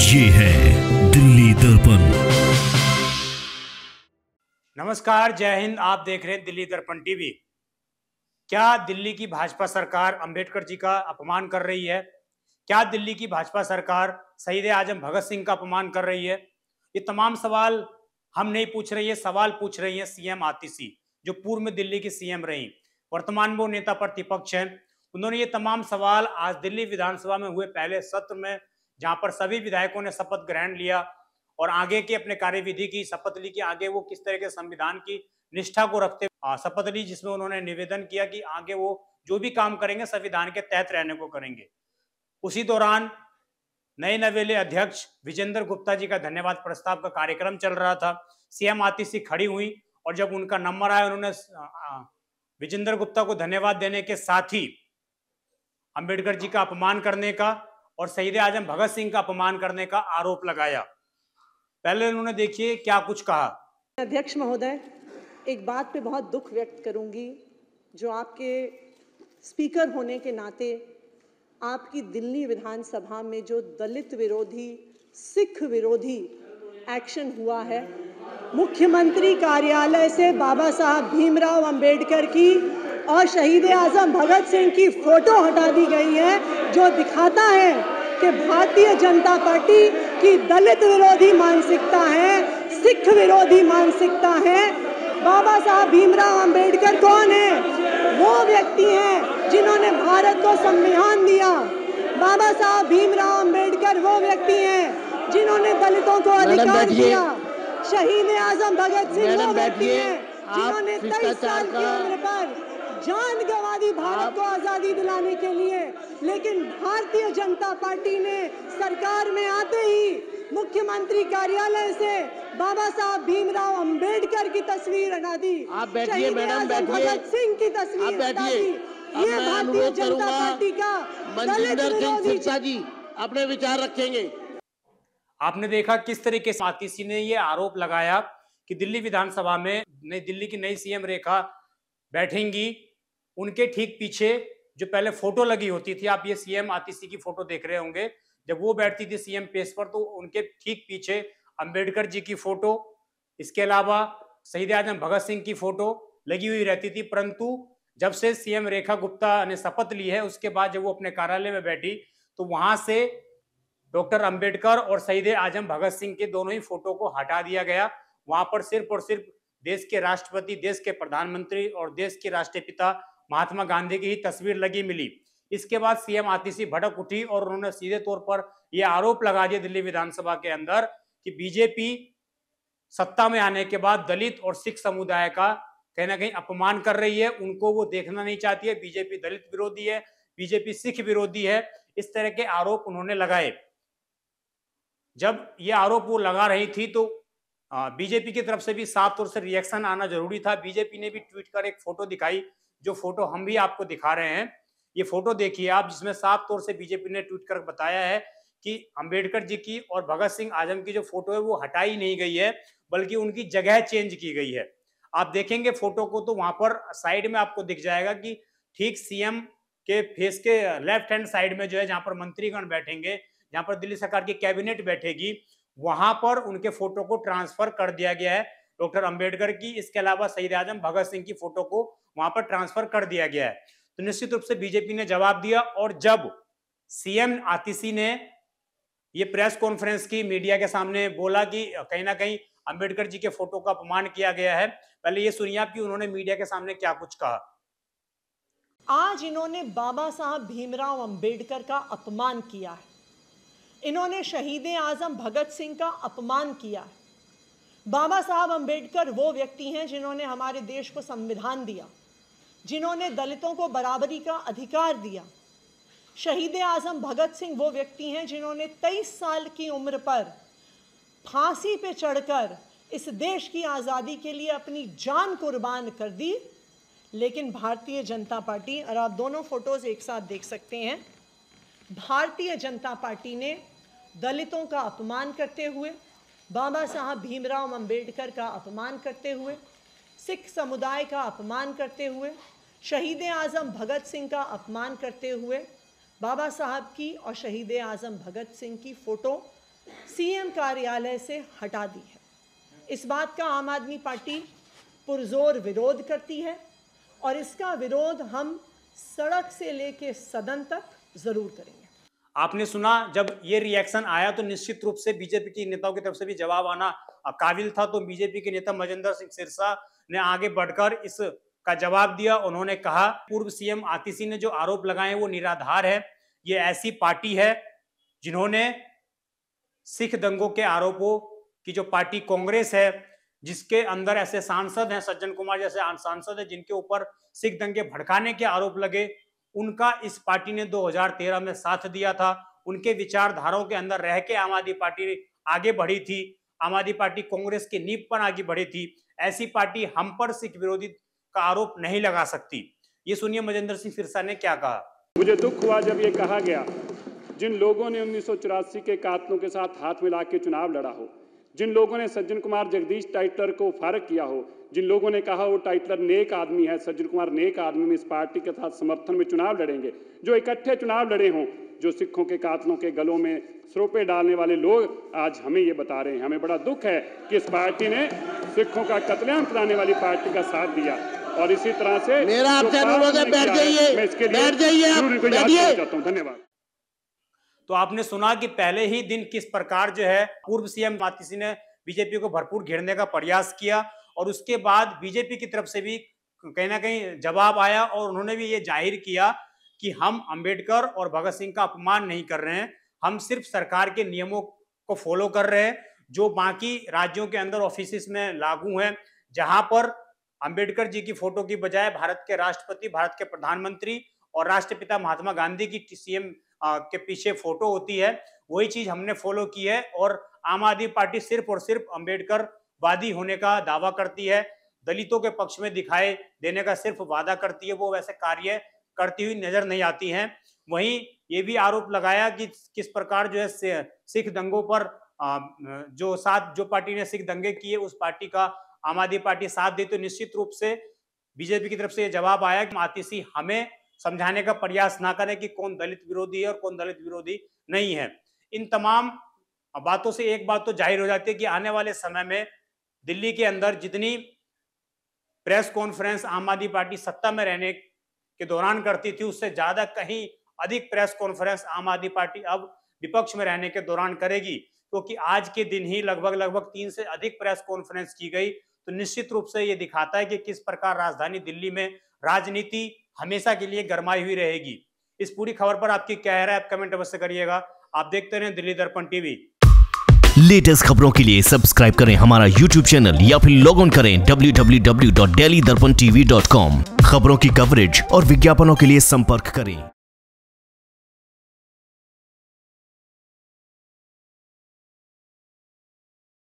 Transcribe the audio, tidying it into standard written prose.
ये है दिल्ली दर्पण। नमस्कार, जय हिंद। आप देख रहे हैं दिल्ली दर्पण टीवी। क्या दिल्ली की भाजपा सरकार अंबेडकर जी का अपमान कर रही है? क्या दिल्ली की भाजपा सरकार शहीद आजम भगत सिंह का अपमान कर रही है? ये तमाम सवाल हम नहीं पूछ रही है, सवाल पूछ रही है सीएम आतिशी, जो पूर्व में दिल्ली की सीएम रही। वर्तमान में वो नेता प्रतिपक्ष हैं। उन्होंने ये तमाम सवाल आज दिल्ली विधानसभा में हुए पहले सत्र में, जहां पर सभी विधायकों ने शपथ ग्रहण लिया और आगे की अपने कार्यविधि की शपथ ली कि आगे वो किस तरह के संविधान की निष्ठा को रखते शपथ ली, जिसमें उन्होंने निवेदन किया कि आगे वो जो भी काम करेंगे संविधान के तहत रहने को करेंगे। उसी दौरान नए नवेले अध्यक्ष विजेंद्र गुप्ता जी का धन्यवाद प्रस्ताव का कार्यक्रम चल रहा था। सीएम आतिशी खड़ी हुई और जब उनका नंबर आया, उन्होंने विजेंद्र गुप्ता को धन्यवाद देने के साथ ही अंबेडकर जी का अपमान करने का और शहीद आजम भगत सिंह का अपमान करने का आरोप लगाया। पहले उन्होंने देखिए क्या कुछ कहा। अध्यक्ष महोदय, एक बात पे बहुत दुख व्यक्त करूंगी, जो आपके स्पीकर होने के नाते आपकी दिल्ली विधानसभा में जो दलित विरोधी, सिख विरोधी एक्शन हुआ है, मुख्यमंत्री कार्यालय से बाबा साहब भीमराव अंबेडकर की और शहीद आजम भगत सिंह की फोटो हटा दी गई है, जो दिखाता है कि भारतीय जनता पार्टी की दलित विरोधी मानसिकता है, सिख विरोधी मानसिकता है। बाबा साहब भीमराव अंबेडकर कौन है? वो व्यक्ति हैं जिन्होंने भारत को संविधान दिया। बाबा साहब भीमराव अंबेडकर वो व्यक्ति हैं जिन्होंने दलितों को अधिकार दिया। शहीद आजम भगत सिंह वो व्यक्ति हैं जिन्होंने 23 साल की उम्र पर जान गंवा दी भारत को आजादी दिलाने के लिए। लेकिन भारतीय जनता पार्टी ने सरकार में आते ही मुख्यमंत्री कार्यालय से बाबा साहब भीमराव अंबेडकर की तस्वीर हटा दी। आप बैठिए मैडम, बैठिए। भगत सिंह की तस्वीर हटा दी। ये भारतीय जनता पार्टी का मनजिंदर सिंह सिरसा जी अपने विचार रखेंगे। आपने देखा किस तरीके से आतिशी ने ये आरोप लगाया कि दिल्ली विधानसभा में दिल्ली की नई सीएम रेखा बैठेंगी, उनके ठीक पीछे जो पहले फोटो लगी होती थी, आप ये सीएम आतिशी की फोटो देख रहे होंगे, जब वो बैठती थी सीएम पेज पर तो उनके ठीक पीछे अंबेडकर जी की फोटो, इसके अलावा शहीद आजम भगत सिंह की फोटो लगी हुई रहती थी। परंतु जब से सीएम रेखा गुप्ता ने शपथ ली है, उसके बाद जब वो अपने कार्यालय में बैठी तो वहां से डॉक्टर अंबेडकर और शहीद आजम भगत सिंह के दोनों ही फोटो को हटा दिया गया। वहां पर सिर्फ और सिर्फ देश के राष्ट्रपति, देश के प्रधानमंत्री और देश के राष्ट्रीय पिता महात्मा गांधी की ही तस्वीर लगी मिली। इसके बाद सीएम आतिशी भड़क उठी और उन्होंने सीधे तौर पर यह आरोप लगा दिया दिल्ली विधानसभा के अंदर कि बीजेपी सत्ता में आने के बाद दलित और सिख समुदाय का कहीं ना कहीं अपमान कर रही है, उनको वो देखना नहीं चाहती है। बीजेपी दलित विरोधी है, बीजेपी सिख विरोधी है, इस तरह के आरोप उन्होंने लगाए। जब ये आरोप वो लगा रही थी तो बीजेपी की तरफ से भी साफ तौर से रिएक्शन आना जरूरी था। बीजेपी ने भी ट्वीट कर एक फोटो दिखाई, जो फोटो हम भी आपको दिखा रहे हैं। ये फोटो देखिए आप, जिसमें साफ तौर से बीजेपी ने ट्वीट कर बताया है कि अंबेडकर जी की और भगत सिंह आजम की जो फोटो है वो हटाई नहीं गई है, बल्कि उनकी जगह चेंज की गई है। आप देखेंगे फोटो को तो वहां पर साइड में आपको दिख जाएगा कि ठीक सीएम के फेस के लेफ्ट हैंड साइड में जो है, जहां पर मंत्रीगण बैठेंगे, जहां पर दिल्ली सरकार की कैबिनेट बैठेगी, वहां पर उनके फोटो को ट्रांसफर कर दिया गया है डॉक्टर अंबेडकर की। इसके अलावा शहीद आजम भगत सिंह की फोटो को वहां पर ट्रांसफर कर दिया गया है। तो निश्चित रूप से बीजेपी ने जवाब दिया और जब सीएम आतिशी ने ये प्रेस कॉन्फ्रेंस की, मीडिया के सामने बोला कि कहीं ना कहीं अंबेडकर जी के फोटो का अपमान किया गया है, पहले ये सुनिए आप कि उन्होंने मीडिया के सामने क्या कुछ कहा। आज इन्होंने बाबा साहब भीमराव अंबेडकर का अपमान किया है, इन्होंने शहीद आजम भगत सिंह का अपमान किया है। बाबा साहब अंबेडकर वो व्यक्ति हैं जिन्होंने हमारे देश को संविधान दिया, जिन्होंने दलितों को बराबरी का अधिकार दिया। शहीद आजम भगत सिंह वो व्यक्ति हैं जिन्होंने 23 साल की उम्र पर फांसी पे चढ़कर इस देश की आज़ादी के लिए अपनी जान कुर्बान कर दी। लेकिन भारतीय जनता पार्टी, और आप दोनों फोटोज एक साथ देख सकते हैं, भारतीय जनता पार्टी ने दलितों का अपमान करते हुए, बाबा साहब भीमराव अंबेडकर का अपमान करते हुए, सिख समुदाय का अपमान करते हुए, शहीद आजम भगत सिंह का अपमान करते हुए बाबा साहब की और शहीद आजम भगत सिंह की फ़ोटो सीएम कार्यालय से हटा दी है। इस बात का आम आदमी पार्टी पुरजोर विरोध करती है और इसका विरोध हम सड़क से लेके सदन तक जरूर करेंगे। आपने सुना, जब ये रिएक्शन आया तो निश्चित रूप से बीजेपी के नेताओं की तरफ से भी जवाब आना काबिल था। तो बीजेपी के नेता मजेंद्र सिंह सिरसा ने आगे बढ़कर इसका जवाब दिया। उन्होंने कहा, पूर्व सीएम आतिशी ने जो आरोप लगाए वो निराधार है। ये ऐसी पार्टी है जिन्होंने सिख दंगों के आरोपों की जो पार्टी कांग्रेस है, जिसके अंदर ऐसे सांसद हैं, सज्जन कुमार जैसे सांसद हैं जिनके ऊपर सिख दंगे भड़काने के आरोप लगे, उनका इस पार्टी ने 2013 में साथ दिया था। उनके विचारधाराओं के अंदर रह के आम आदमी पार्टी आगे बढ़ी थी। आम आदमी पार्टी कांग्रेस की नींव पर आगे बढ़ी थी। ऐसी पार्टी हम पर सिख विरोधी का आरोप नहीं लगा सकती। ये सुनिए मजेंद्र सिंह सिरसा ने क्या कहा। मुझे दुख हुआ जब ये कहा गया, जिन लोगों ने 1984 के कातलों के साथ हाथ मिला के चुनाव लड़ा हो, जिन लोगों ने सज्जन कुमार जगदीश टाइटलर को फारग किया हो, जिन लोगों ने कहा वो टाइटलर नेक आदमी है, सज्जन कुमार नेक आदमी में इस पार्टी के साथ समर्थन में चुनाव लड़ेंगे, जो इकट्ठे चुनाव लड़े हों, जो सिखों के कातलों के गलों में सरोपे डालने वाले लोग आज हमें ये बता रहे हैं। हमें बड़ा दुख है कि इस पार्टी ने सिखों का कत्लेआम कराने वाली पार्टी का साथ दिया और इसी तरह से मेरा आपसे अनुरोध है, बैठ जाइए, बैठ जाइए, चाहता हूँ। धन्यवाद। तो आपने सुना कि पहले ही दिन किस प्रकार जो है पूर्व सीएम आतिशी ने बीजेपी को भरपूर घेरने का प्रयास किया और उसके बाद बीजेपी की तरफ से भी कहीं ना कहीं जवाब आया और उन्होंने भी ये जाहिर किया कि हम अंबेडकर और भगत सिंह का अपमान नहीं कर रहे हैं, हम सिर्फ सरकार के नियमों को फॉलो कर रहे हैं जो बाकी राज्यों के अंदर ऑफिस में लागू हैं, जहां पर अंबेडकर जी की फोटो की बजाय भारत के राष्ट्रपति, भारत के प्रधानमंत्री और राष्ट्रपिता महात्मा गांधी की सीएम के पीछे फोटो होती है। वही चीज हमने फॉलो की है और आम आदमी पार्टी सिर्फ और सिर्फ अंबेडकर वादी होने का दावा करती है, दलितों के पक्ष में दिखाई देने का सिर्फ वादा करती है, वो वैसे कार्य करती हुई नजर नहीं आती हैं। वहीं ये भी आरोप लगाया कि किस प्रकार जो है सिख दंगों पर जो पार्टी ने सिख दंगे किए उस पार्टी का आम आदमी पार्टी साथ दी। तो निश्चित रूप से बीजेपी की तरफ से ये जवाब आया कि आतिशी हमें समझाने का प्रयास ना करें कि कौन दलित विरोधी है और कौन दलित विरोधी नहीं है। इन तमाम बातों से एक बात तो जाहिर हो जाती है कि आने वाले समय में दिल्ली के अंदर जितनी प्रेस कॉन्फ्रेंस आम आदमी पार्टी सत्ता में रहने के दौरान करती थी, उससे ज्यादा कहीं अधिक प्रेस कॉन्फ्रेंस आम आदमी पार्टी अब विपक्ष में रहने के दौरान करेगी, क्योंकि आज के दिन ही लगभग 3 से अधिक प्रेस कॉन्फ्रेंस की गई। तो निश्चित रूप से ये दिखाता है कि किस प्रकार राजधानी दिल्ली में राजनीति हमेशा के लिए गरमाई हुई रहेगी। इस पूरी खबर पर आपकी क्या राय है, आप कमेंट अवश्य करिएगा। आप देखते रहें दिल्ली दर्पण टीवी। लेटेस्ट खबरों के लिए सब्सक्राइब करें हमारा YouTube चैनल या फिर लॉग ऑन करें www.delhidarpantv.com। खबरों की कवरेज और विज्ञापनों के लिए संपर्क करें।